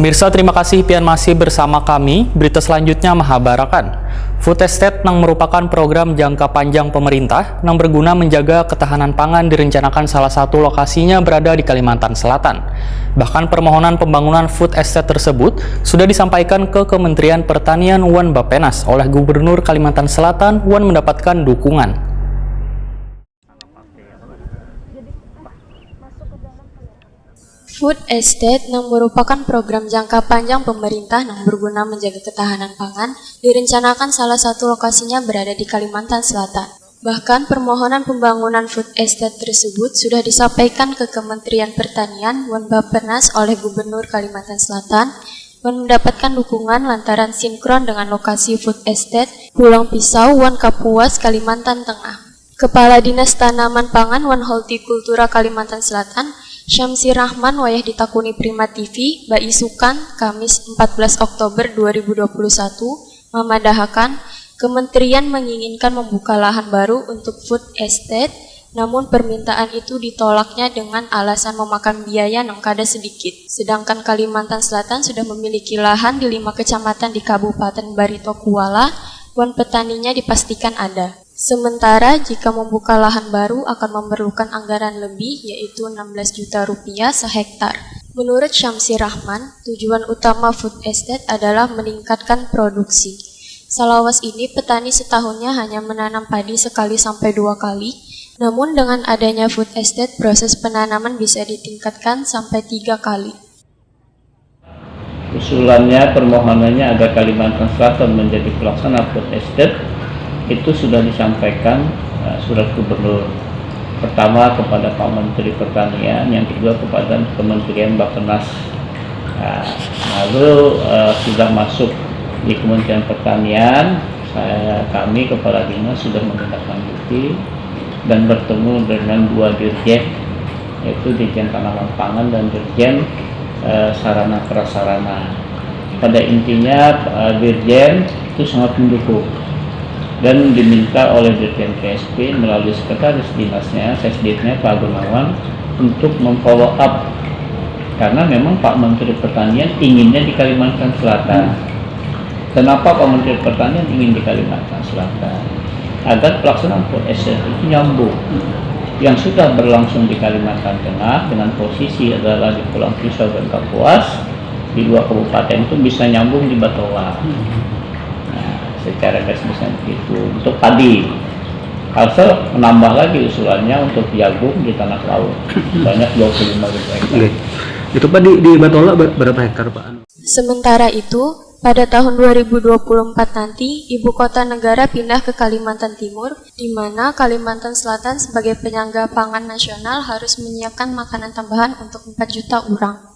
Pemirsa, terima kasih pian masih bersama kami. Berita selanjutnya Mahabarakan. Food Estate yang merupakan program jangka panjang pemerintah yang berguna menjaga ketahanan pangan direncanakan salah satu lokasinya berada di Kalimantan Selatan. Bahkan permohonan pembangunan Food Estate tersebut sudah disampaikan ke Kementerian Pertanian Wan Bappenas oleh Gubernur Kalimantan Selatan. Wan mendapatkan dukungan. Food Estate yang merupakan program jangka panjang pemerintah yang berguna menjaga ketahanan pangan direncanakan salah satu lokasinya berada di Kalimantan Selatan. Bahkan permohonan pembangunan Food Estate tersebut sudah disampaikan ke Kementerian Pertanian Wan Bappenas oleh Gubernur Kalimantan Selatan. Wan mendapatkan dukungan lantaran sinkron dengan lokasi Food Estate Pulau Pisau, Wan Kapuas, Kalimantan Tengah. Kepala Dinas Tanaman Pangan Wan Hortikultura Kalimantan Selatan, Syamsi Rahman wayah ditakuni Prima TV, Mbak Isukan, Kamis 14 Oktober 2021, memadahakan Kementerian menginginkan membuka lahan baru untuk Food Estate, namun permintaan itu ditolaknya dengan alasan memakan biaya yang kada sedikit. Sedangkan Kalimantan Selatan sudah memiliki lahan di 5 kecamatan di Kabupaten Barito Kuala, Wan petaninya dipastikan ada. Sementara jika membuka lahan baru akan memerlukan anggaran lebih yaitu 16 juta rupiah sehektar. Menurut Syamsi Rahman, tujuan utama Food Estate adalah meningkatkan produksi. Salawas ini petani setahunnya hanya menanam padi sekali sampai 2 kali, namun dengan adanya Food Estate proses penanaman bisa ditingkatkan sampai 3 kali. Usulannya, permohonannya agar Kalimantan Selatan menjadi pelaksana Food Estate itu sudah disampaikan surat gubernur, pertama kepada Pak Menteri Pertanian, yang kedua kepada Kementerian Bappenas. Lalu sudah masuk di Kementerian Pertanian, kami Kepala Dinas sudah menindaklanjuti dan bertemu dengan 2 dirjen, yaitu Dirjen Tanaman Pangan dan Dirjen Sarana Prasarana. Pada intinya Dirjen itu sangat mendukung dan diminta oleh Dirjen KSP melalui Sekretaris Dinasnya, Sesditnya Pak Gunawan untuk memfollow up, karena memang Pak Menteri Pertanian inginnya di Kalimantan Selatan. Kenapa Pak Menteri Pertanian ingin di Kalimantan Selatan? Agar pelaksanaan Food Estate itu nyambung. Yang sudah berlangsung di Kalimantan Tengah dengan posisi adalah di Pulau Pisau dan Kapuas, di 2 kabupaten itu bisa nyambung di Batola. Secara garis besar itu untuk padi. Kalsel menambah lagi usulannya untuk jagung di tanah laut banyak 25.000 hektar. Itu Pak di Batola berapa hektar Pak? Sementara itu, pada tahun 2024 nanti, ibu kota negara pindah ke Kalimantan Timur, di mana Kalimantan Selatan sebagai penyangga pangan nasional harus menyiapkan makanan tambahan untuk 4 juta orang.